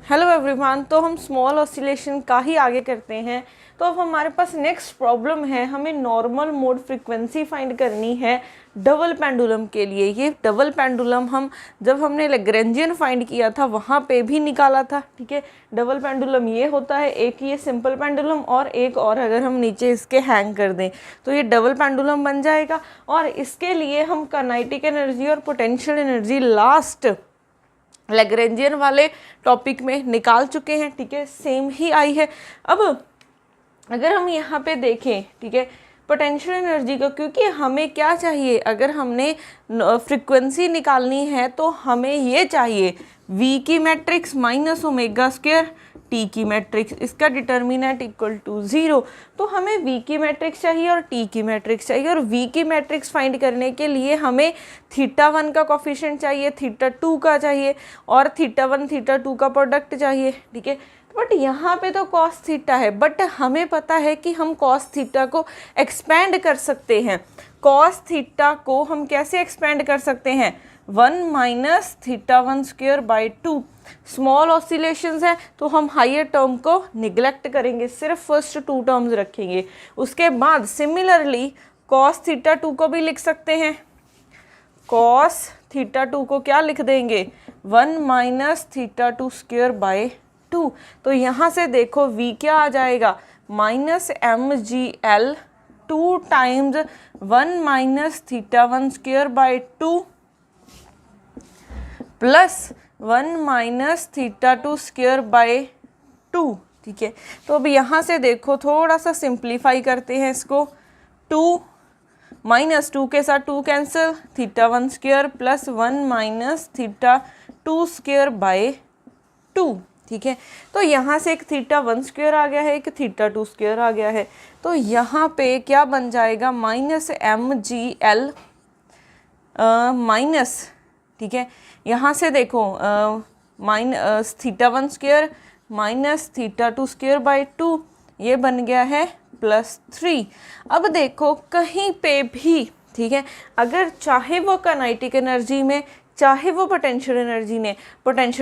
Hello everyone. तो हम small oscillation का ही आगे करते हैं। तो अब हमारे पास नेक्स्ट प्रॉब्लम है, हमें नॉर्मल मोड फ्रीक्वेंसी फाइंड करनी है डबल पेंडुलम के लिए। ये डबल पेंडुलम हम जब हमने लैग्रेंजियन फाइंड किया था वहाँ पे भी निकाला था। ठीक है, डबल पेंडुलम ये होता है, एक ये सिंपल पेंडुलम और एक और अगर हम नीचे इसके हैंग कर दें तो ये डबल पेंडुलम बन जाएगा। और इसके लिए हम काइनेटिक एनर्जी और पोटेंशियल एनर्जी लास्ट लैग्रेंजियन वाले टॉपिक में निकाल चुके हैं। ठीक है, सेम ही आई है। अब अगर हम यहाँ पे देखें, ठीक है, पोटेंशियल एनर्जी को, क्योंकि हमें क्या चाहिए, अगर हमने फ्रीक्वेंसी निकालनी है तो हमें ये चाहिए v की matrix minus omega square t की मैट्रिक्स, इसका डिटर्मिनेंट इक्वल टू 0। तो हमें v की मैट्रिक्स चाहिए और t की मैट्रिक्स चाहिए, और v की मैट्रिक्स फाइंड करने के लिए हमें θ1 का कोफिशिएंट चाहिए, θ2 का चाहिए और θ1 θ2 का प्रोडक्ट चाहिए। ठीक है, बट यहाँ पे तो cos थीटा है, बट हमें पता है कि हम cos थीटा को एक्सपेंड कर सकते हैं। cos थीटा को हम कैसे एक्सपेंड कर सकते हैं, 1 minus θ1 square by 2। Small oscillations है तो हम हायर टर्म को निगलेक्ट करेंगे, सिर्फ फर्स्ट 2 टर्म्स रखेंगे। उसके बाद सिमिलरली cos θ2 को भी लिख सकते हैं। cos θ2 को क्या लिख देंगे, 1 माइनस θ2 स्क्वायर बाई 2। तो यहाँ से देखो v क्या आ जाएगा, minus mgl 2 times 1 minus θ1 square by 2 plus 1 minus θ2 square by 2। ठीक है, तो अब यहाँ से देखो थोड़ा सा सिंप्लीफाई करते हैं इसको। 2 माइनस 2 के साथ 2 cancel, θ1 square plus 1 minus θ2 square by 2। ठीक है, तो यहाँ से एक θ1 स्क्वायर आ गया है, एक θ2 स्क्वायर आ गया है। तो यहाँ पे क्या बन जाएगा, माइनस mgl माइनस, ठीक है, यहाँ से देखो minus θ1 square minus θ2 square by 2, ये बन गया है प्लस 3। अब देखो कहीं पे भी, ठीक है, अगर चाहे वो काइनेटिक एनर्जी में चाहे वो पोटेंशियल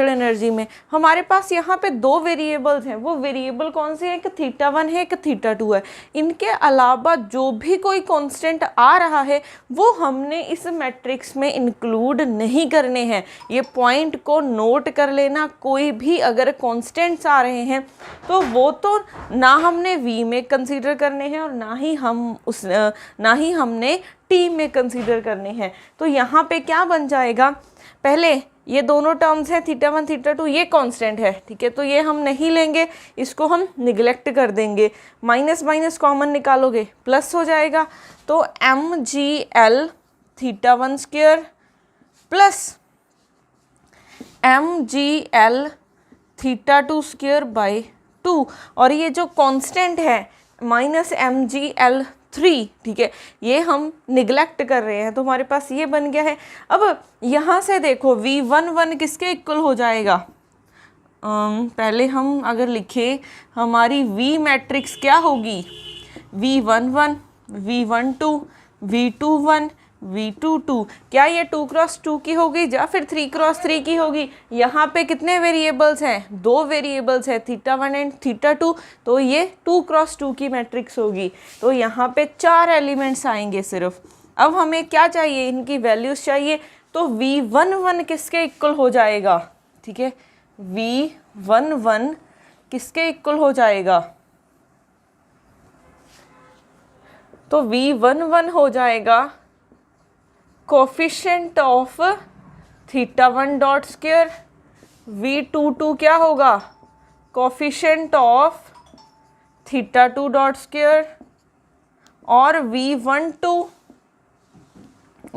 एनर्जी में हमारे पास यहाँ पे 2 वेरिएबल्स हैं। वो वेरिएबल कौन से हैं, एक θ1 है, एक θ2 है। इनके अलावा जो भी कोई कांस्टेंट आ रहा है वो हमने इस मैट्रिक्स में इंक्लूड नहीं करने हैं। ये पॉइंट को नोट कर लेना, कोई भी अगर कांस्टेंट्स आ रहे हैं तो वो तो ना हमने v में कंसीडर करने हैं और ना ही हमने t में कंसीडर करने हैं। तो यहाँ पे क्या बन जाएगा, पहले ये दोनों टर्म्स हैं θ1 θ2, ये कांस्टेंट है। ठीक है, तो ये हम नहीं लेंगे, इसको हम निगलेक्ट कर देंगे। माइनस माइनस कॉमन निकालोगे प्लस हो जाएगा, तो mgl θ1 square plus mgl θ2 square by 2, और ये जो कांस्टेंट है माइनस mgl 3, ठीक है, ये हम निगलेक्ट कर रहे हैं, तो हमारे पास ये बन गया है। अब यहाँ से देखो v11 किसके इक्वल हो जाएगा, पहले हम अगर लिखें हमारी v मैट्रिक्स क्या होगी, v11 v12 v21 v22, क्या ये 2 क्रॉस 2 की होगी या फिर 3 क्रॉस 3 की होगी। यहाँ पे कितने वेरिएबल्स हैं, 2 वेरिएबल्स हैं, θ1 एंड θ2, तो ये 2 क्रॉस 2 की मैट्रिक्स होगी। तो यहाँ पे 4 एलिमेंट्स आएंगे सिर्फ। अब हमें क्या चाहिए, इनकी वैल्यूज चाहिए, तो v11 किसके इक्वल हो जाएगा, ठीक है, v11 किसके इक्वल हो जाएगा, तो v11 हो जाएगा coefficient of θ1 dot square, v22 क्या होगा, कोफिशिएंट ऑफ θ2 डॉट स्क्वायर, और v12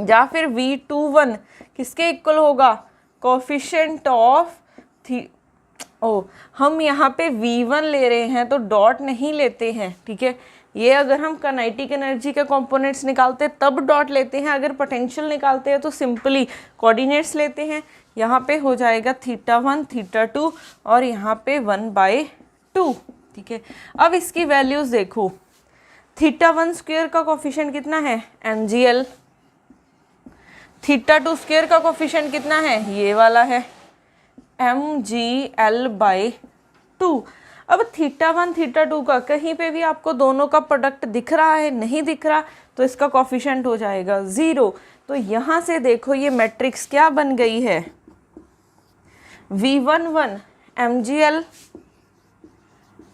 या फिर v21 किसके इक्वल होगा, कोफिशिएंट ऑफ हम यहाँ पे v1 ले रहे हैं तो डॉट नहीं लेते हैं। ठीक है, ये अगर हम काइनेटिक एनर्जी के कंपोनेंट्स निकालते हैं तब डॉट लेते हैं, अगर पोटेंशियल निकालते हैं तो सिंपली कोऑर्डिनेट्स लेते हैं। यहाँ पे हो जाएगा θ1 θ2 और यहाँ पे 1/2। ठीक है, अब इसकी वैल्यूज़ देखो, θ1 स्क्वायर का कोफिशिएंट कितना है, mgl, θ2 स्क्वायर का कोफिशिएंट कितना है, ये वाला है, mgl/2। अब θ1 θ2 का कहीं पे भी आपको दोनों का प्रोडक्ट दिख रहा है, नहीं दिख रहा, तो इसका कोफिशिएंट हो जाएगा 0। तो यहाँ से देखो ये मैट्रिक्स क्या बन गई है, V11 mgl,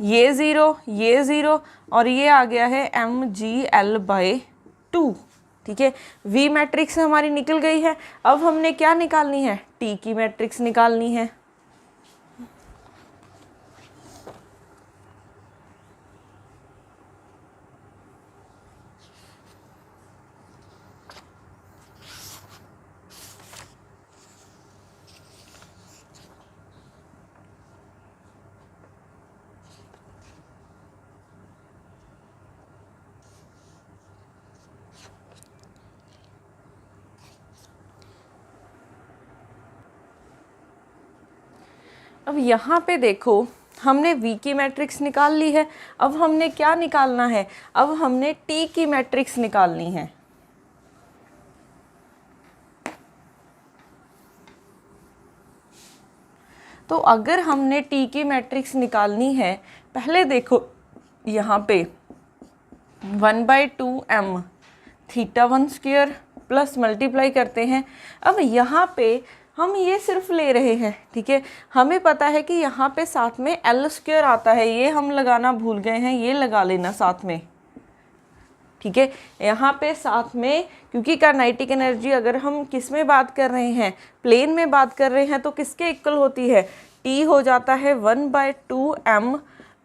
ये 0 और ये आ गया है mgl/2। ठीक है, V मैट्रिक्स हमारी निकल गई है। अब हमने क्या निकालनी है, T की मैट्रिक्स निकालनी है। अब यहाँ पे देखो हमने V की मैट्रिक्स निकाल ली है। अब हमने क्या निकालना है, अब हमने T की मैट्रिक्स निकालनी है। तो अगर हमने T की मैट्रिक्स निकालनी है, पहले देखो यहाँ पे 1/2m θ1² प्लस मल्टीप्लाई करते हैं। अब यहाँ पे हम ये सिर्फ ले रहे हैं, ठीक है, हमें पता है कि यहाँ पे साथ में L² आता है, ये हम लगाना भूल गए हैं, ये लगा लेना साथ में। ठीक है, यहाँ पे साथ में, क्योंकि काइनेटिक एनर्जी अगर हम किस में बात कर रहे हैं, प्लेन में बात कर रहे हैं, तो किसके इक्वल होती है, T हो जाता है 1/2m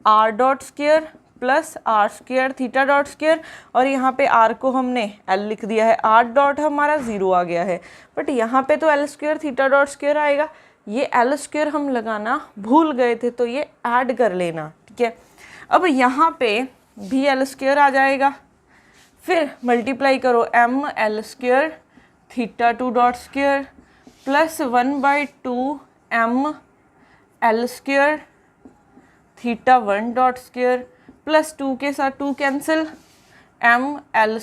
r.² प्लस r² θ.²। और यहाँ पे r को हमने l लिख दिया है, r. हमारा 0 आ गया है, बट यहाँ पे तो l² θ.² आएगा, ये l² हम लगाना भूल गए थे, तो ये ऐड कर लेना। ठीक है, अब यहाँ पे भी l² आ जाएगा, फिर मल्टीप्लाई करो ml² θ2.² plus 1/2m l² θ1.² plus 2 के साथ 2 कैंसिल, ml²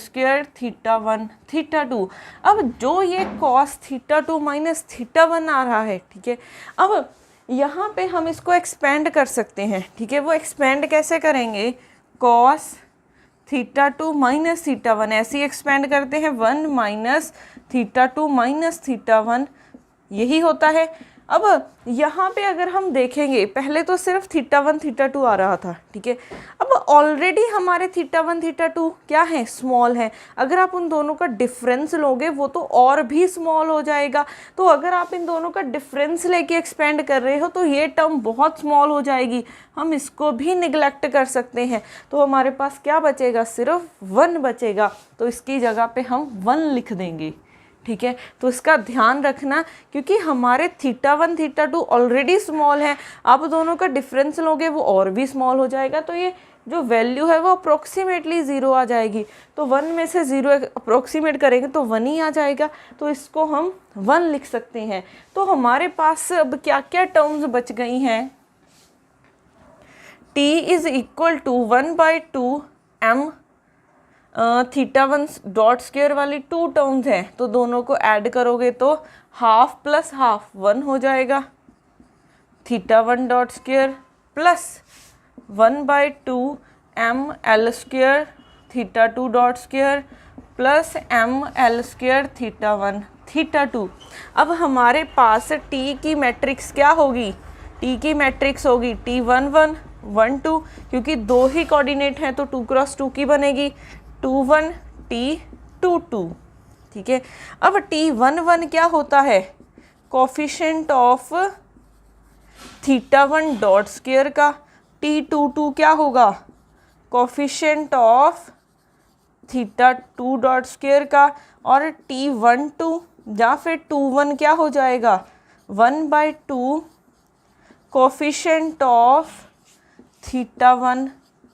θ1 θ2। अब जो ये cos θ2 माइनस θ1 आ रहा है, ठीक है, अब यहाँ पे हम इसको एक्सपेंड कर सकते हैं। ठीक है, वो एक्सपेंड कैसे करेंगे, cos θ2 माइनस θ1 ऐसे ही एक्सपेंड करते हैं, 1 माइनस θ2 माइनस θ1, यही होता है। अब यहाँ पे अगर हम देखेंगे, पहले तो सिर्फ θ1 θ2 आ रहा था, ठीक है, अब ऑलरेडी हमारे θ1 θ2 क्या है, स्मॉल है। अगर आप उन दोनों का डिफरेंस लोगे वो तो और भी स्मॉल हो जाएगा। तो अगर आप इन दोनों का डिफरेंस लेके एक्सपेंड कर रहे हो तो ये टर्म बहुत स्मॉल हो जाएगी, हम इसको भी निगलेक्ट कर सकते हैं। तो हमारे पास क्या बचेगा, सिर्फ 1 बचेगा, तो इसकी जगह पे हम 1 लिख देंगे। ठीक है, तो इसका ध्यान रखना, क्योंकि हमारे θ1 θ2 ऑलरेडी स्मॉल है, आप दोनों का डिफरेंस लोगे वो और भी स्मॉल हो जाएगा, तो ये जो वैल्यू है वो अप्रोक्सीमेटली 0 आ जाएगी। तो 1 में से 0 अप्रोक्सीमेट करेंगे तो 1 ही आ जाएगा, तो इसको हम 1 लिख सकते हैं। तो हमारे पास अब क्या क्या टर्म्स बच गई हैं, t is equal to 1/2m θ1.² वाली 2 टर्म्स हैं, तो दोनों को ऐड करोगे तो हाफ प्लस हाफ 1 हो जाएगा, θ1.² plus 1/2m l² θ2.² plus ml² θ1 θ2। अब हमारे पास t की मैट्रिक्स क्या होगी, t की मैट्रिक्स होगी t11 1 2, क्योंकि 2 ही कोऑर्डिनेट हैं तो 2 क्रॉस 2 की बनेगी, 2 1 t 2 2। ठीक है, अब t11 क्या होता है, कोफिशिएंट ऑफ θ1.² का, t22 क्या होगा, कोफिशिएंट ऑफ θ2.² का, और t12 या फिर 21 क्या हो जाएगा, 1/2 कोफिशिएंट ऑफ θ1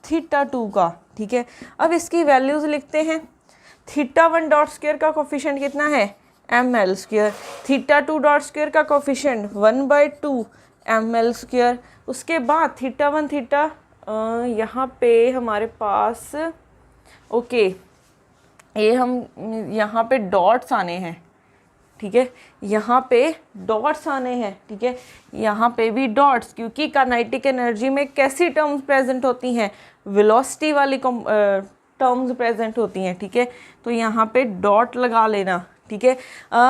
θ2 का। ठीक है, अब इसकी वैल्यूज़ लिखते हैं। θ1.² का कोफिशिएंट कितना है, ml², θ2.² का कोफिशिएंट 1/2 ml²। उसके बाद θ1 θ यहाँ पे हमारे पास ओके, ये हम यहाँ पे डॉट्स आने हैं, ठीक है, यहाँ पे डॉट्स आने हैं, ठीक है, यहाँ पे भी डॉट्स, क्योंकि काइनेटिक एनर्जी में कैसी टर्म्स प्रेजेंट होती हैं, वेलोसिटी वाली टर्म्स प्रेजेंट होती हैं, ठीक है, तो यहाँ पे डॉट लगा लेना, ठीक है।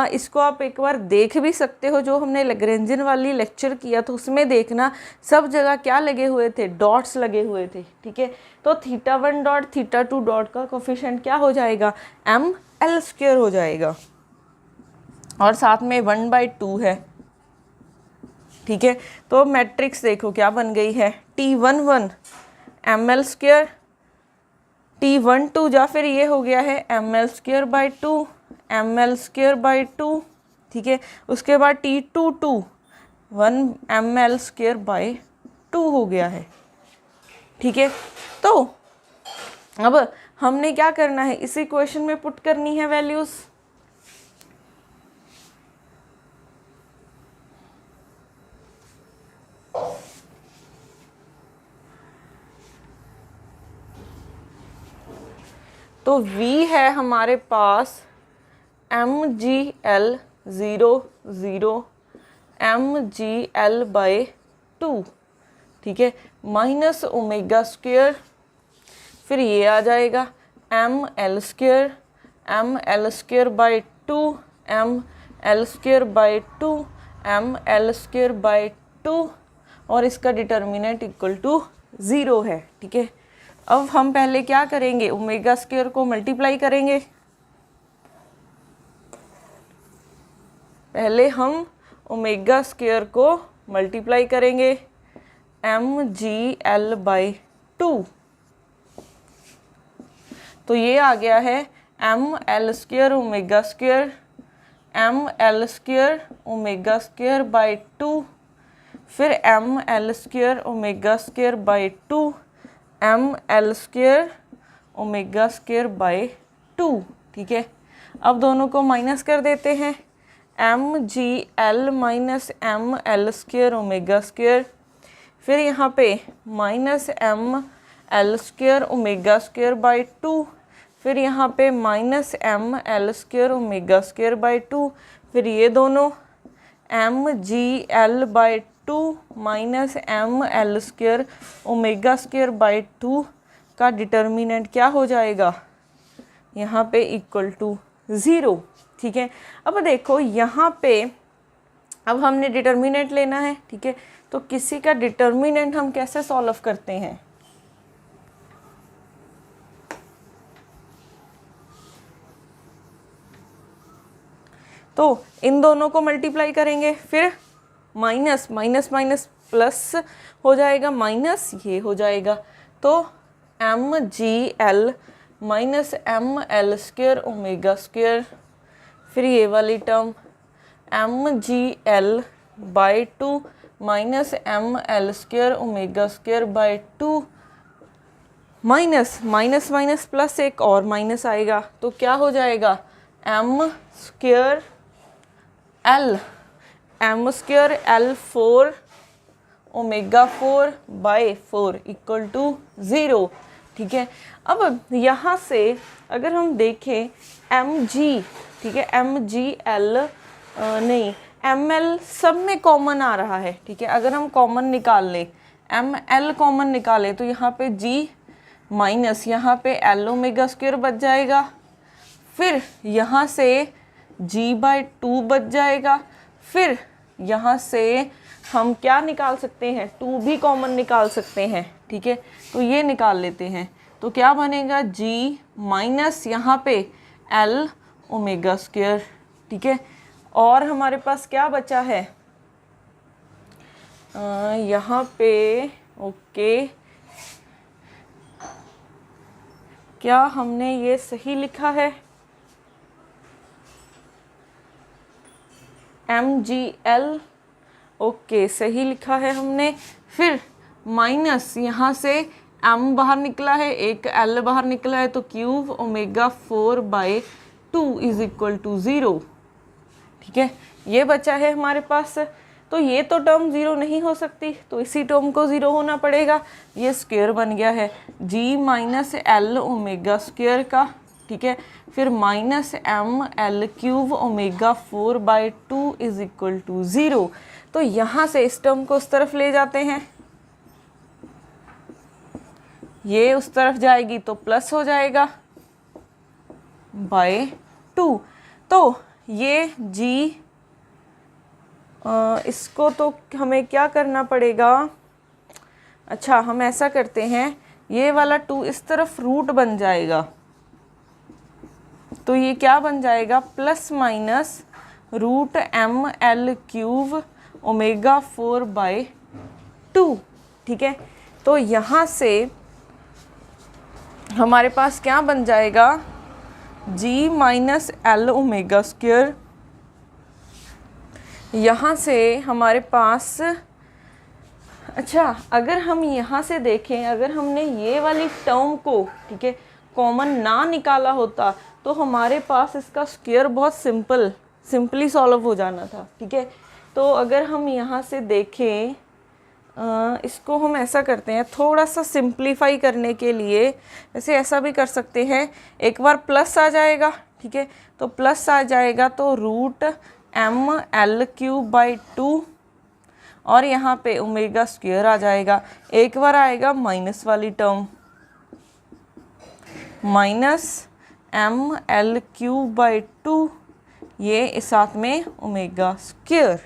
इसको आप एक बार देख भी सकते हो, जो हमने लैग्रेंजियन वाली लेक्चर किया तो उसमें देखना सब जगह क्या लगे हुए थे, डॉट्स लगे हुए थे, ठीक है। तो θ1 डॉट θ2 डॉट का कोफिशिएंट क्या हो जाएगा, ml² हो जाएगा, और साथ में 1/2 है, ठीक है। तो मैट्रिक्स देखो क्या बन गई है, T11 ml², T12 या फिर ये हो गया है ml²/2 ml²/2, ठीक है। उसके बाद T22 1 ml²/2 हो गया है, ठीक है। तो अब हमने क्या करना है, इस इक्वेशन में पुट करनी है वैल्यूज। तो V है हमारे पास mgl 0 mgl/2, ठीक है, माइनस ω², फिर ये आ जाएगा ml² ml²/2 ml²/2 ml²/2, और इसका डिटर्मिनेंट इक्वल टू 0 है, ठीक है। अब हम पहले क्या करेंगे, ω² को मल्टीप्लाई करेंगे, पहले हम ω² को मल्टीप्लाई करेंगे mgl/2, तो ये आ गया है ml² ω² ml² ω²/2, फिर ml² ω²/2 ml² ω²/2, ठीक है। अब दोनों को माइनस कर देते हैं, mgl माइनस ml² ω², फिर यहाँ पे माइनस ml² ω²/2, फिर यहाँ पे माइनस ml² ω²/2, फिर ये दोनों mgl/2 माइनस ml² ω²/2 का डिटर्मिनेंट क्या हो जाएगा, यहाँ पे इक्वल टू 0, ठीक है। अब देखो यहाँ पे अब हमने डिटर्मिनेंट लेना है, ठीक है, तो किसी का डिटर्मिनेंट हम कैसे सॉल्व करते हैं, तो इन दोनों को मल्टीप्लाई करेंगे, फिर माइनस माइनस माइनस प्लस हो जाएगा, माइनस ये हो जाएगा, तो mgl माइनस ml² ω², फिर ये वाली term mgl/2 minus ml² ω²/2, minus minus minus plus एक और माइनस आएगा, तो क्या हो जाएगा m² L4 ω4/4 इक्वल टू 0, ठीक है। अब यहाँ से अगर हम देखें mg, ठीक है, mgl नहीं ml सब में कॉमन आ रहा है, ठीक है, अगर हम कॉमन निकाल ले ml कॉमन निकाले तो यहाँ पे g माइनस यहाँ पे l ω² बच जाएगा, फिर यहाँ से g/2 बच जाएगा, फिर यहाँ से हम क्या निकाल सकते हैं, 2 भी कॉमन निकाल सकते हैं, ठीक है, तो ये निकाल लेते हैं, तो क्या बनेगा g माइनस यहाँ पे l ω², ठीक है। और हमारे पास क्या बचा है, यहाँ पे ओके, क्या हमने ये सही लिखा है, mgl, ओके सही लिखा है हमने, फिर माइनस यहाँ से m बाहर निकला है, एक l बाहर निकला है, तो क्यूब ω4/2 इज इक्वल टू 0, ठीक है, ये बचा है हमारे पास। तो ये तो टर्म 0 नहीं हो सकती, तो इसी टर्म को 0 होना पड़ेगा, ये स्क्वायर बन गया है g माइनस l ω² का, ठीक है, फिर -ml³ ω4/2 = 0। तो यहाँ से इस टर्म को उस तरफ ले जाते हैं, ये उस तरफ जाएगी तो प्लस हो जाएगा /2। तो ये g, इसको तो हमें क्या करना पड़ेगा, अच्छा हम ऐसा करते हैं, ये वाला 2 इस तरफ रूट बन जाएगा, तो ये क्या बन जाएगा, ±√ml³ ω4/2। ठीक है, तो यहाँ से हमारे पास क्या बन जाएगा, g - l ω²। यहाँ से हमारे पास, अच्छा अगर हम यहाँ से देखें, अगर हमने ये वाली टर्म को, ठीक है, कॉमन ना निकाला होता तो हमारे पास इसका स्क्वायर बहुत सिंपली सॉल्व हो जाना था। ठीक है, तो अगर हम यहाँ से देखें, इसको हम ऐसा करते हैं, थोड़ा सा सिंप्लीफाई करने के लिए वैसे ऐसा भी कर सकते हैं, एक बार प्लस आ जाएगा, ठीक है, तो प्लस आ जाएगा तो √ml³ और यहाँ पे ω² आ जाएगा, एक बार आएगा माइनस वाली टर्म -ml³/2, ये इस साथ में ω²।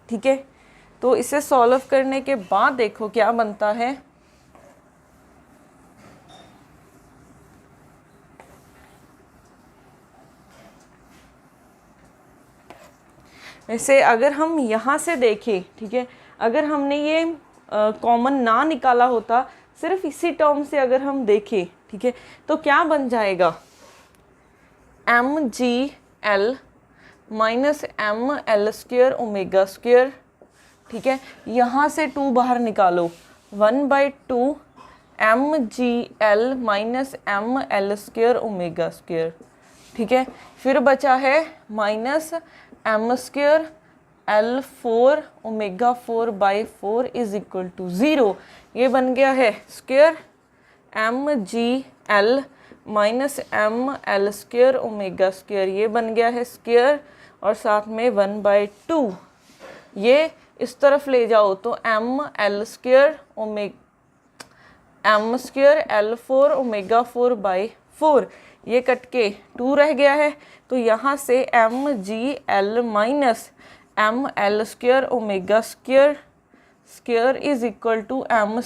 ठीक है, तो इसे सॉल्व करने के बाद देखो क्या बनता है, वैसे अगर हम यहाँ से देखें, ठीक है, अगर हमने ये कॉमन ना निकाला होता, सिर्फ इसी टर्म से अगर हम देखें, ठीक है, तो क्या बन जाएगा, mgl -ml² ω²। ठीक है, यहाँ से 2 बाहर निकालो, 1/2 mgl -ml² ω²। ठीक है, फिर बचा है -m² l4 ω4/4 = 0। ये बन गया है स्क्वायर mgl -ml² ω², ये बन गया है स्क्वायर और साथ में 1/2। ये इस तरफ ले जाओ तो m² l4 ω4/4, ये कट के 2 रह गया है, तो यहाँ से mgl -ml² ω² square = m²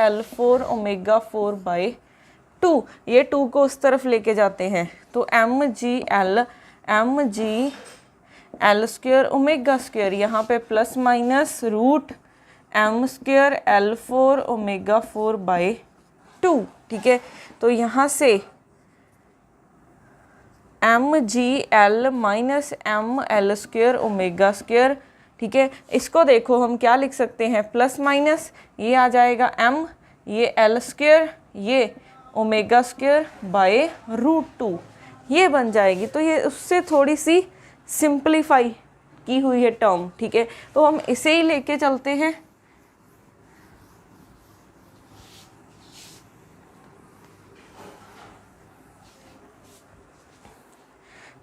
l4 ω4/2। ये 2 को उस तरफ लेके जाते हैं, तो mgl mgl² ω², यहाँ पे प्लस माइनस √m² l4 ω4/2। ठीक है, तो यहाँ से mgl -ml² ω²। ठीक है, इसको देखो हम क्या लिख सकते हैं, प्लस माइनस ये आ जाएगा m, ये l², ये ω²/√2, ये बन जाएगी। तो ये उससे थोड़ी सी सिंप्लीफाई की हुई है टर्म। ठीक है, तो हम इसे ही लेके चलते हैं।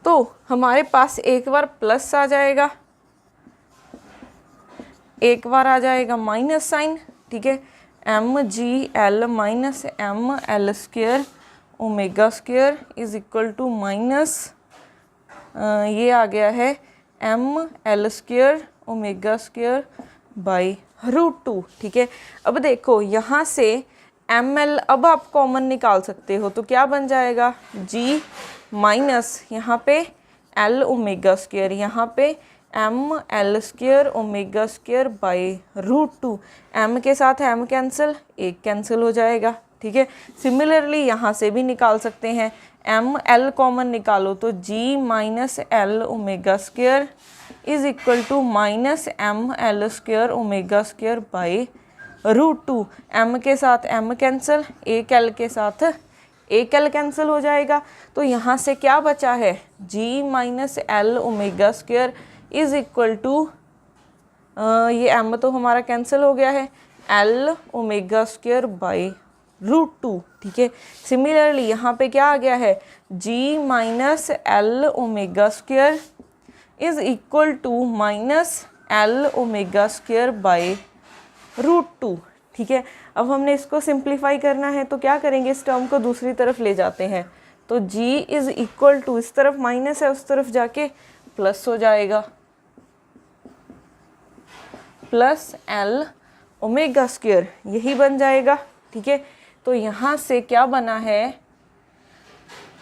तो हमारे पास एक बार प्लस आ जाएगा, एक बार आ जाएगा माइनस साइन। ठीक है, mgl -ml² ω² = माइनस, ये आ गया है ml² ω²/√2। ठीक है, अब देखो यहाँ से ml अब आप कॉमन निकाल सकते हो, तो क्या बन जाएगा, g माइनस यहाँ पे l ω², यहाँ पे ml² ω²/√2, m के साथ m कैंसिल, एक कैंसिल हो जाएगा। ठीक है, सिमिलरली यहाँ से भी निकाल सकते हैं, ml कॉमन निकालो तो g -l ω² = -ml² ω²/√2, m के साथ m कैंसिल, एक l के साथ एक l कैंसिल हो जाएगा। तो यहाँ से क्या बचा है, g -l ω² = ये m तो हमारा कैंसिल हो गया है, l ω²/2। √2, ठीक है। सिमिलरली यहाँ पे क्या आ गया है, g minus L omega square is equal to minus L omega square by √2, ठीक है। अब हमने इसको सिंप्लीफाई करना है तो क्या करेंगे, इस टर्म को दूसरी तरफ ले जाते हैं, तो g इज इक्वल टू, इस तरफ माइनस है उस तरफ जाके प्लस हो जाएगा, प्लस एल ओमेगा स्क्वायर, यही बन जाएगा, ठीक है। तो यहाँ से क्या बना है,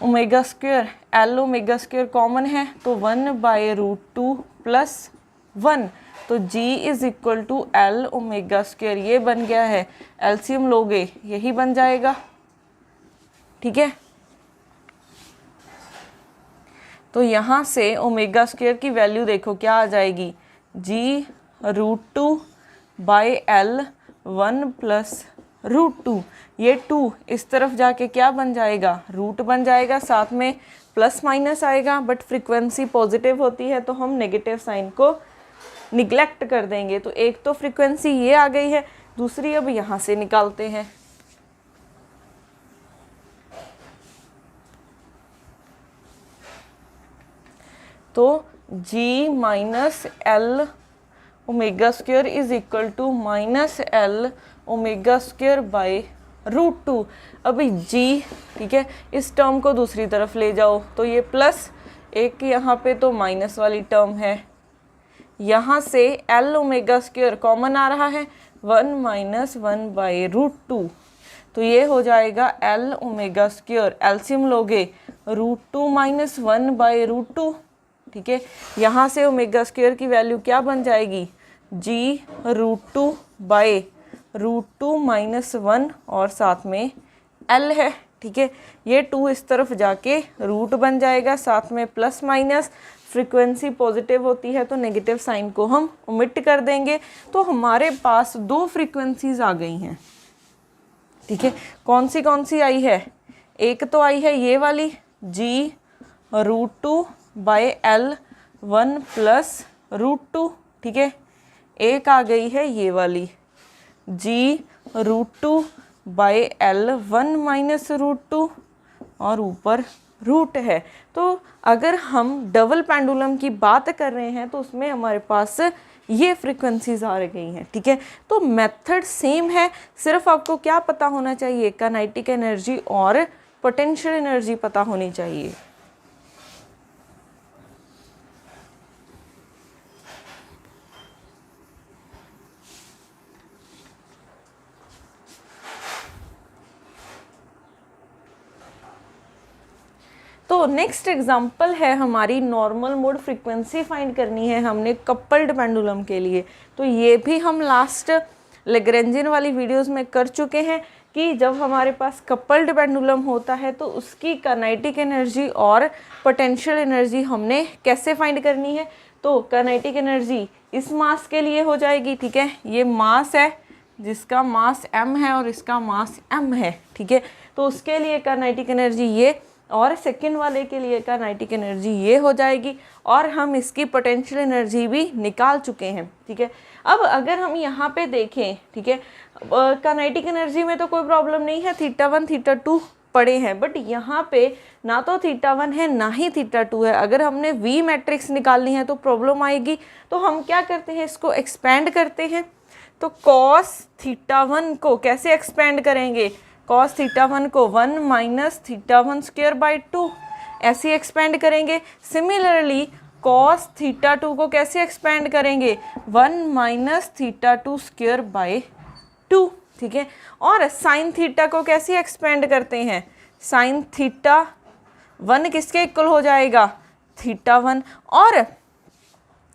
omega square, L omega square common है तो 1/√2 प्लस 1, तो g is equal to L omega square, ये बन गया है, एलसीएम लोगे यही बन जाएगा, ठीक है। तो यहाँ से ओमेगा स्क्वायर की वैल्यू देखो क्या आ जाएगी, g√2 बाई एल 1 प्लस √2, ये 2 इस तरफ जाके क्या बन जाएगा, रूट बन जाएगा, साथ में प्लस माइनस आएगा, बट फ्रीक्वेंसी पॉजिटिव होती है तो हम नेगेटिव साइन को निगलेक्ट कर देंगे। तो एक तो फ्रीक्वेंसी ये आ गई है, दूसरी अब यहाँ से निकालते हैं। तो g minus L omega square is equal to minus L omega square by √2। अभी g, ठीक है, इस टर्म को दूसरी तरफ ले जाओ तो ये प्लस, एक यहाँ पे तो माइनस वाली टर्म है, यहाँ से एल ओमेगा स्क्वायर कॉमन आ रहा है, 1 माइनस 1/√2, तो ये हो जाएगा एल ओमेगा स्क्वायर, एलसीएम लोगे √2 माइनस 1/√2, ठीक है। यहाँ से ओमेगा स्क्वायर की वैल्यू क्या बन जाएगी, g√2 बाई √2 माइनस 1 और साथ में l है, ठीक है। ये 2 इस तरफ जाके रूट बन जाएगा, साथ में प्लस माइनस, फ्रीक्वेंसी पॉजिटिव होती है तो नेगेटिव साइन को हम ओमिट कर देंगे। तो हमारे पास 2 फ्रीक्वेंसीज आ गई हैं, ठीक है। कौन सी आई है, एक तो आई है ये वाली g√2 बाई एल 1 प्लस √2, ठीक है। एक आ गई है ये वाली g√2 बाई एल 1 माइनस √2 और ऊपर रूट है। तो अगर हम डबल पेंडुलम की बात कर रहे हैं तो उसमें हमारे पास ये फ्रीक्वेंसीज आ गई हैं, ठीक है। तो मेथड सेम है, सिर्फ आपको क्या पता होना चाहिए, काइनेटिक एनर्जी और पोटेंशियल एनर्जी पता होनी चाहिए। तो नेक्स्ट एग्जांपल है हमारी, नॉर्मल मोड फ्रीक्वेंसी फाइंड करनी है हमने कपल्ड पेंडुलम के लिए। तो ये भी हम लास्ट लेग्रेंजियन वाली वीडियोस में कर चुके हैं कि जब हमारे पास कपल्ड पेंडुलम होता है तो उसकी काइनेटिक एनर्जी और पोटेंशियल एनर्जी हमने कैसे फाइंड करनी है। तो काइनेटिक एनर्जी इस मास के लिए हो जाएगी, ठीक है। ये मास है जिसका मास m है और इसका मास m है, ठीक है। तो उसके लिए काइनेटिक एनर्जी ये, और सेकंड वाले के लिए काइनेटिक एनर्जी ये हो जाएगी, और हम इसकी पोटेंशियल एनर्जी भी निकाल चुके हैं, ठीक है। अब अगर हम यहाँ पे देखें, ठीक है, काइनेटिक एनर्जी में तो कोई प्रॉब्लम नहीं है, θ1 θ2 पड़े हैं, बट यहाँ पे ना तो θ1 है ना ही θ2 है। अगर हमने V मैट्रिक्स निकालनी है तो प्रॉब्लम आएगी। तो हम क्या करते हैं, इसको एक्सपेंड करते हैं। तो cos θ1 को कैसे एक्सपेंड करेंगे, cos θ1 को 1 माइनस θ1 स्क्वायर बाई 2 ऐसे एक्सपेंड करेंगे। सिमिलरली cos θ2 को कैसे एक्सपेंड करेंगे, 1 माइनस θ2 स्क्वायर बाई 2, ठीक है। और sin θ को कैसे एक्सपेंड करते हैं, sin θ1 किसके इक्वल हो जाएगा, θ1। और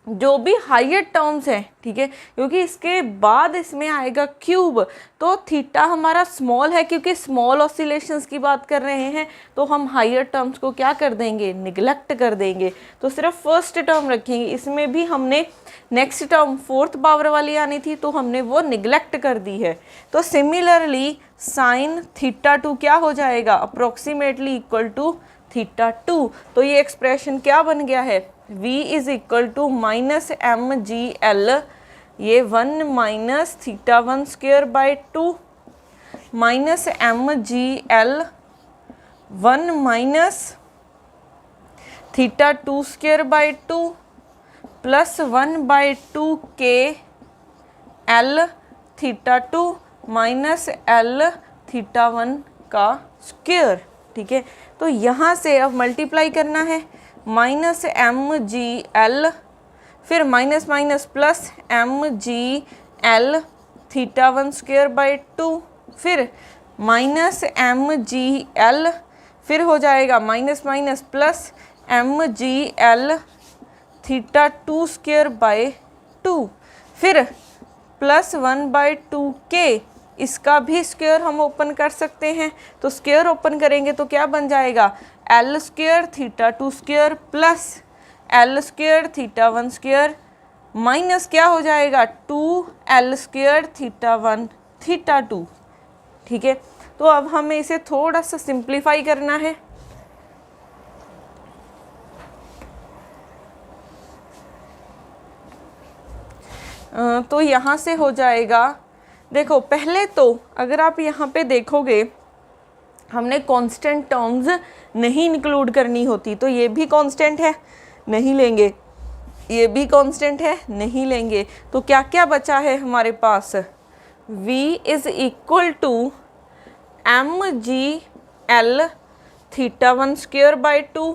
जो भी हायर टर्म्स हैं, ठीक है, क्योंकि इसके बाद इसमें आएगा क्यूब, तो थीटा हमारा स्मॉल है, क्योंकि स्मॉल ऑसिलेशंस की बात कर रहे हैं तो हम हायर टर्म्स को क्या कर देंगे, निगलेक्ट कर देंगे। तो सिर्फ फर्स्ट टर्म रखेंगे। इसमें भी हमने नेक्स्ट टर्म 4th पावर वाली आनी थी तो हमने वो निगलेक्ट कर दी है। तो सिमिलरली साइन θ2 क्या हो जाएगा, अप्रोक्सीमेटली इक्वल टू θ2। तो ये एक्सप्रेशन क्या बन गया है, v is equal to minus mgl, ये 1 minus θ1 square by 2 minus M G L 1 minus theta 2 square by 2 plus 1/2 K L theta 2 minus L theta 1 का स्क्वायर। ठीक है, तो यहाँ से अब मल्टीप्लाई करना है, माइनस एम जी एल, फिर minus minus plus M G L theta 1 square by 2, फिर माइनस एम जी एल, फिर हो जाएगा minus minus plus M G L theta 2 square by 2, फिर प्लस 1/2 के, इसका भी स्क्वायर हम ओपन कर सकते हैं, तो स्क्वायर ओपन करेंगे तो क्या बन जाएगा, L square theta 2 square plus L square theta 1 square minus क्या हो जाएगा 2 स्क्वायर थीटा 1 थीटा 2। ठीक है, तो अब हमें इसे थोड़ा सा सिंप्लीफाई करना है। तो यहाँ से हो जाएगा, देखो पहले तो अगर आप यहाँ पे देखोगे हमने कांस्टेंट टर्म्स नहीं इंक्लूड करनी होती, तो ये भी कांस्टेंट है नहीं लेंगे, ये भी कांस्टेंट है नहीं लेंगे, तो क्या क्या बचा है हमारे पास, v is equal to M G L theta 1 square by 2।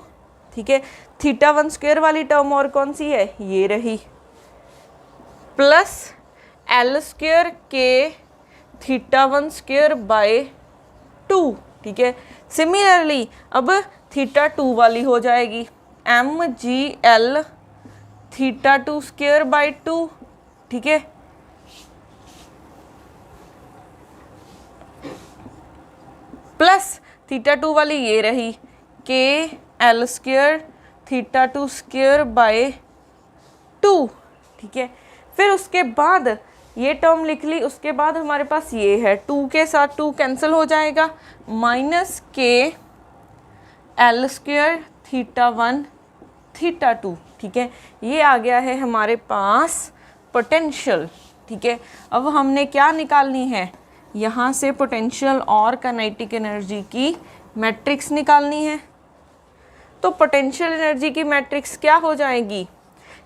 ठीक है, थीटा 1 स्क्वायर वाली टर्म और कौन सी है, ये रही, प्लस एल स्क्वायर के थीटा 1 स्क्वायर बाय 2। ठीक है, सिमिलरली अब थीटा 2 वाली हो जाएगी M G L theta 2 square by 2। ठीक है, प्लस थीटा 2 वाली ये रही के L square theta 2 square by 2। ठीक है, फिर उसके बाद ये टर्म लिख ली, उसके बाद हमारे पास ये है 2 के साथ 2 कैंसिल हो जाएगा, minus K L square theta 1 theta 2। ठीक है, ये आ गया है हमारे पास पोटेंशियल। ठीक है, अब हमने क्या निकालनी है, यहाँ से पोटेंशियल और काइनेटिक एनर्जी की मैट्रिक्स निकालनी है। तो पोटेंशियल एनर्जी की मैट्रिक्स क्या हो जाएगी,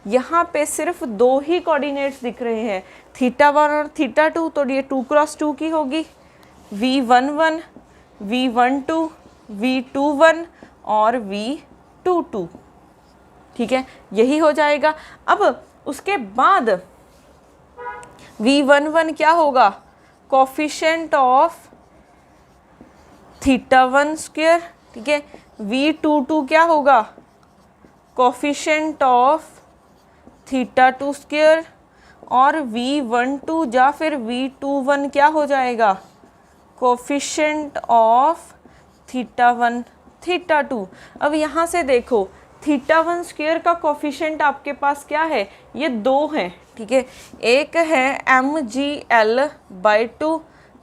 यहाँ पे सिर्फ 2 ही कोऑर्डिनेट्स दिख रहे हैं, थीटा 1 और थीटा 2, तो ये 2 क्रॉस 2 की होगी, V11, V12, V21 और V22। ठीक है, यही हो जाएगा। अब उसके बाद V11 क्या होगा, कोफिशिएंट ऑफ थीटा 1 स्क्वायर। ठीक है, V22 क्या होगा, कोफिशिएंट ऑफ थीटा 2 स्क्वायर, और V12 या फिर V21 क्या हो जाएगा, कोफिशिएंट ऑफ थीटा 1 थीटा 2। अब यहाँ से देखो थीटा 1 स्क्वायर का कोफिशिएंट आपके पास क्या है, ये 2 हैं। ठीक है, एक है M G L by 2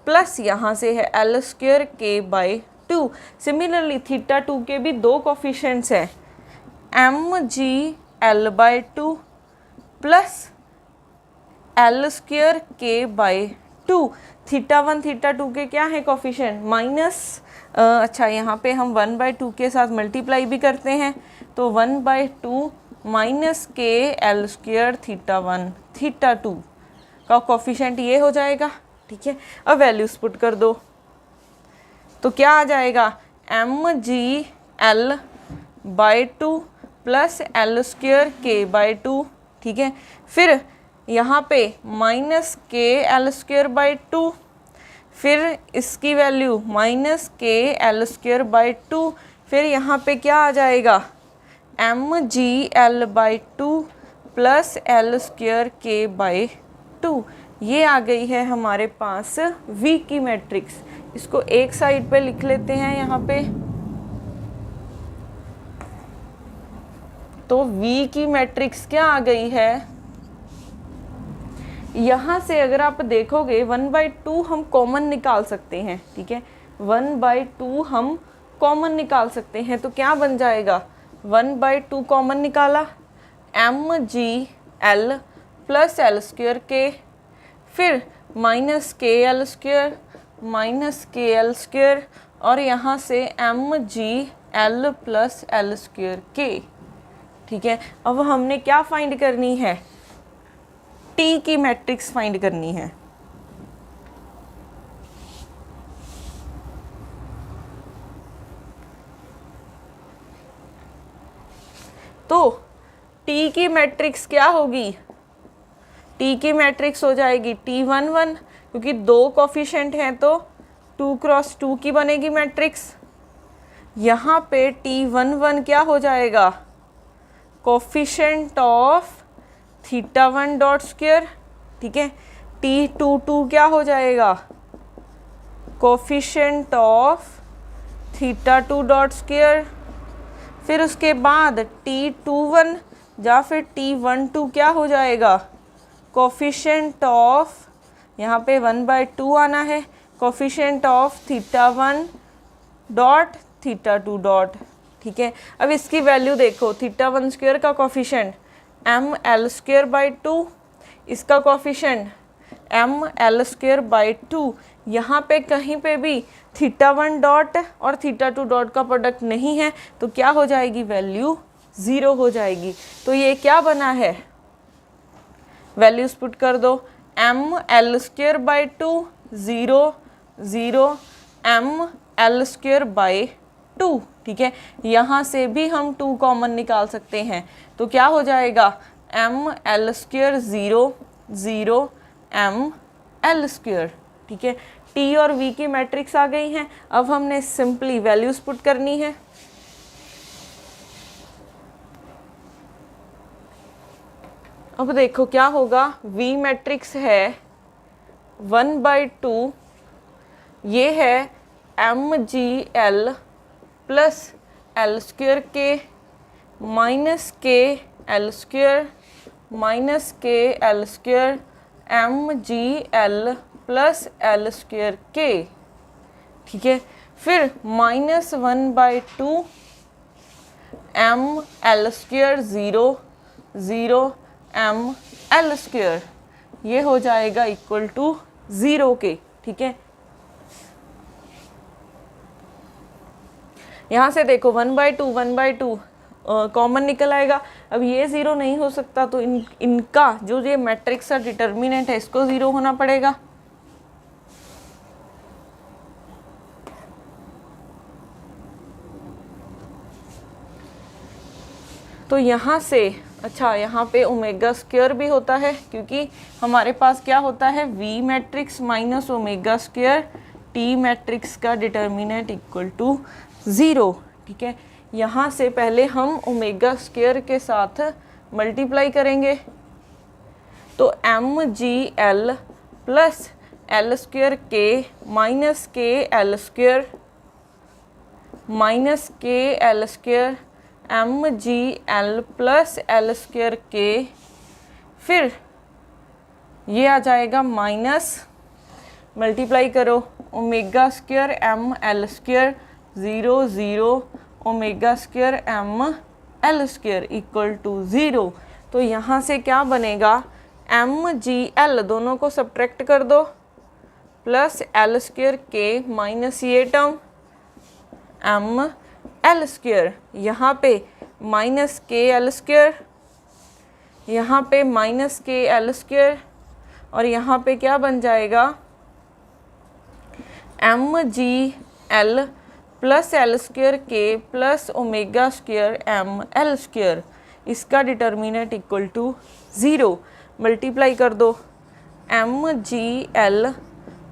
plus यहाँ से है L square K by 2। Similarly theta 2 के भी 2 कोफिशिएंट्स हैं, M G L by 2 plus L square K by 2। Theta 1 theta 2 के क्या है कोफिशिएंट, माइनस, अच्छा यहाँ पे हम 1/2 के साथ मल्टीप्लाई भी करते हैं, तो 1/2 minus K L square theta 1 theta 2 का कोफिशिएंट ये हो जाएगा। ठीक है, अब वैल्यूज पुट कर दो, तो क्या आ जाएगा, M G L by 2 plus L square K by 2। ठीक है, फिर यहाँ पे minus K L square by 2, फिर इसकी value minus K L square by 2, फिर यहाँ पे क्या आ जाएगा, M G L by 2 plus L square K by 2। ये आ गई है हमारे पास V की मैट्रिक्स। इसको एक साइड पे लिख लेते हैं यहाँ पे, तो V की मैट्रिक्स क्या आ गई है, यहाँ से अगर आप देखोगे 1/2 हम कॉमन निकाल सकते हैं। ठीक है, 1/2 हम कॉमन निकाल सकते हैं, तो क्या बन जाएगा, 1/2 कॉमन निकाला, M G L plus L square K, फिर minus K L square minus K L square और यहाँ से M G L plus L square K. ठीक है, अब हमने क्या फाइंड करनी है, टी की मैट्रिक्स फाइंड करनी है। तो टी की मैट्रिक्स क्या होगी, टी की मैट्रिक्स हो जाएगी T11, क्योंकि दो कोफिशिएंट हैं तो 2 क्रॉस 2 की बनेगी मैट्रिक्स। यहाँ पे T11 क्या हो जाएगा, कोफिशिएंट ऑफ θ1 डॉट स्क्वेयर। ठीक है, T22 क्या हो जाएगा, कोफिशिएंट ऑफ θ2 डॉट स्क्वेयर। फिर उसके बाद T21 या फिर T12 क्या हो जाएगा, कोफिशिएंट ऑफ, यहाँ पे 1/2 आना है, कोफिशिएंट ऑफ θ1 डॉट θ2 डॉट। ठीक है, अब इसकी वैल्यू देखो, θ1 स्क्वेयर का कोफिशिएंट ml²/2, इसका कोफिशिएंट ml²/2। यहाँ पे कहीं पे भी θ1 डॉट और θ2 डॉट का प्रोडक्ट नहीं है तो क्या हो जाएगी, वैल्यू 0 हो जाएगी। तो ये क्या बना है, वैल्यूज पुट कर दो, ml²/2 0 0 ml²/2। ठीक है, यहाँ से भी हम 2 कॉमन निकाल सकते हैं तो क्या हो जाएगा, ml² 0 0 ml²। ठीक है, टी और वी की मैट्रिक्स आ गई हैं। अब हमने सिंपली वैल्यूज पुट करनी है। अब देखो क्या होगा, वी मैट्रिक्स है 1/2, ये है M G L plus L square K minus K L square minus K L square M G L plus L square K. ठीक है, फिर -1/2 ml² 0 0 ml², ये हो जाएगा इक्वल टू 0 के। ठीक है, यहाँ से देखो 1/2 कॉमन निकल आएगा। अब ये 0 नहीं हो सकता तो इनका जो ये मैट्रिक्स का डिटर्मिनेंट है इसको 0 होना पड़ेगा। तो यहाँ से अच्छा, यहाँ पे ω² भी होता है क्योंकि हमारे पास क्या होता है, V matrix minus ω², T matrix का डिटर्मिनेंट इक्वल टू 0। ठीक है, यहाँ से पहले हम ω² के साथ मल्टीप्लाई करेंगे तो mgl प्लस l² के माइनस के l² माइनस के l² mgl प्लस l² के, फिर ये आ जाएगा माइनस, मल्टीप्लाई करो ω² ml² 0 0 ω² ml² इक्वल टू 0। तो यहाँ से क्या बनेगा, mgl दोनों को सब्ट्रैक्ट कर दो प्लस l² के माइनस ये टर्म ml², यहाँ पे माइनस के l², यहाँ पे माइनस के l² और यहाँ पे क्या बन जाएगा, mgl प्लस l² के प्लस ω² ml², इसका डिटर्मिनेंट इक्वल टू 0। मल्टीप्लाई कर दो mgl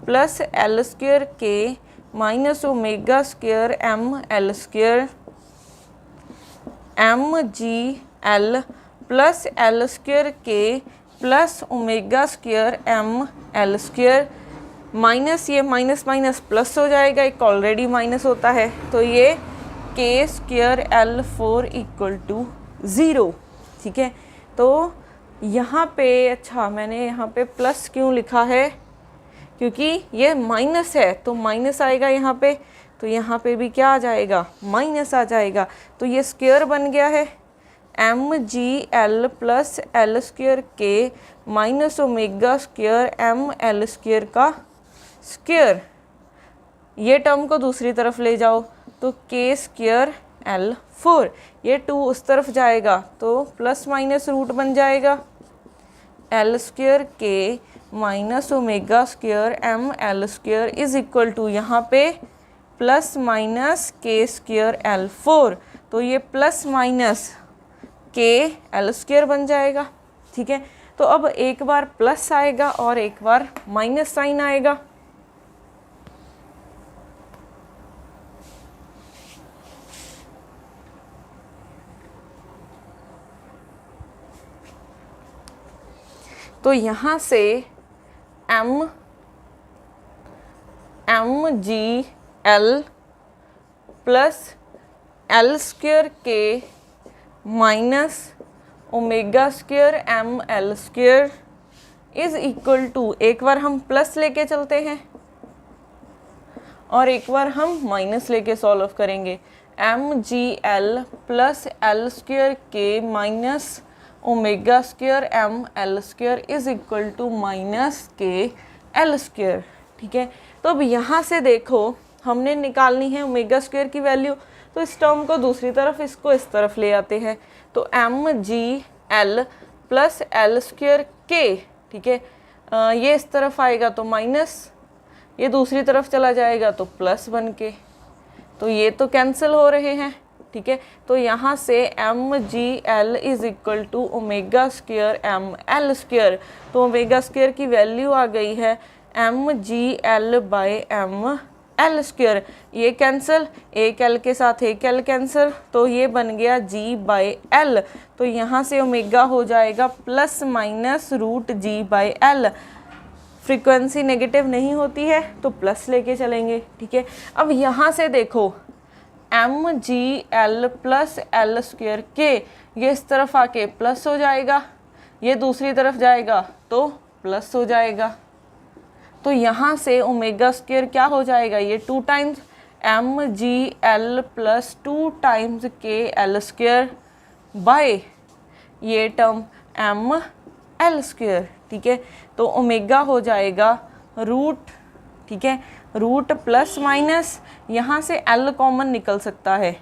प्लस l² के minus ω² ml² mgl plus l² के प्लस ω² ml², माइनस ये माइनस माइनस प्लस हो जाएगा, एक ऑलरेडी माइनस होता है तो ये k² l4 इक्वल टू 0। ठीक है, तो यहाँ पे अच्छा मैंने यहाँ पे प्लस क्यों लिखा है, क्योंकि ये माइनस है तो माइनस आएगा यहाँ पे, तो यहाँ पे भी क्या आ जाएगा, माइनस आ जाएगा। तो ये स्क्वायर बन गया है mgl प्लस l² के माइनस ω² ml² का स्क्वायर। ये टर्म को दूसरी तरफ ले जाओ तो के स्क्वायर L4, ये 2 उस तरफ जाएगा तो प्लस माइनस रूट बन जाएगा L square K minus omega square M L square is equal to यहाँ पे plus minus K square L4, तो ये plus minus K L square बन जाएगा। ठीक है, तो अब एक बार प्लस आएगा और एक बार माइनस साइन आएगा। तो यहाँ से M G L plus L square K minus omega square M L square is equal to, एक बार हम प्लस लेके चलते हैं और एक बार हम माइनस लेके सॉल्व करेंगे। M G L plus L square K minus omega square M L square is equal to minus K L square. ठीक है, तो अब यहाँ से देखो हमने निकालनी है ओमेगा स्क्वायर की वैल्यू, तो इस टर्म को दूसरी तरफ, इसको इस तरफ ले आते हैं। तो M G L plus L square K, ठीक है, ये इस तरफ आएगा तो माइनस, ये दूसरी तरफ चला जाएगा तो प्लस बन के, तो ये तो कैंसिल हो रहे हैं। ठीक है, तो यहाँ से M G L is equal to omega square M L square, तो ओमेगा स्क्वायर की वैल्यू आ गई है M G L by M L square, ये कैंसिल, एक एल के साथ एक एल कैंसिल, तो ये बन गया जी बाई एल, तो यहाँ से ओमेगा हो जाएगा plus minus root G by L. Frequency negative नहीं होती है तो प्लस लेके चलेंगे। ठीक है, अब यहाँ से देखो M G L plus L square K, ये इस तरफ आके प्लस हो जाएगा, ये दूसरी तरफ जाएगा तो प्लस हो जाएगा, तो यहाँ से ओमेगा स्क्वायर क्या हो जाएगा, ये 2 times M G L plus 2 times K L square by ये टर्म एम एल स्क्वायर। ठीक है, तो ओमेगा हो जाएगा रूट, ठीक है, रूट प्लस माइनस, यहाँ से एल कॉमन निकल सकता है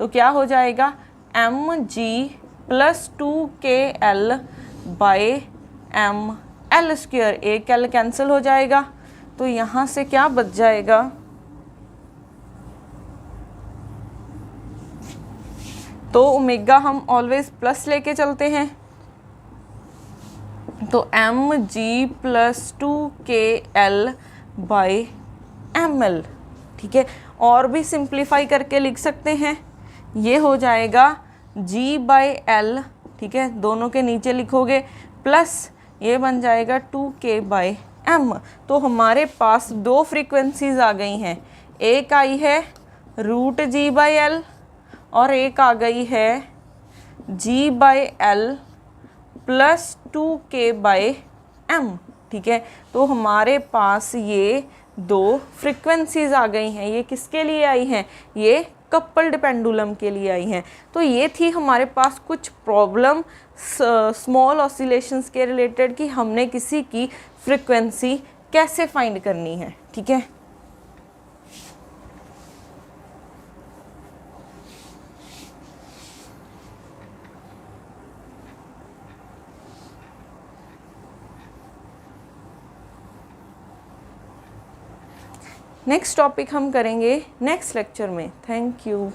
तो क्या हो जाएगा M ji plus 2 K L by M L square, एक एल कैंसिल हो जाएगा, तो यहाँ से क्या बच जाएगा, तो ओमेगा हम ऑलवेज प्लस लेके चलते हैं, तो M ji plus 2 K L by M L. ठीक है, और भी सिंप्लीफाई करके लिख सकते हैं, ये हो जाएगा जी बाई एल, ठीक है, दोनों के नीचे लिखोगे प्लस ये बन जाएगा 2k बाई एम। तो हमारे पास 2 फ्रीक्वेंसीज आ गई हैं, एक आई है रूट जी बाई एल और एक आ गई है G by L plus 2k by M. ठीक है, तो हमारे पास ये 2 फ्रीक्वेंसीज आ गई हैं। ये किसके लिए आई हैं, ये कपल्ड पेंडुलम के लिए आई हैं। तो ये थी हमारे पास कुछ प्रॉब्लम स्मॉल ऑसिलेशंस के रिलेटेड कि हमने किसी की फ्रीक्वेंसी कैसे फाइंड करनी है। ठीक है, नेक्स्ट टॉपिक हम करेंगे नेक्स्ट लेक्चर में। Thank you.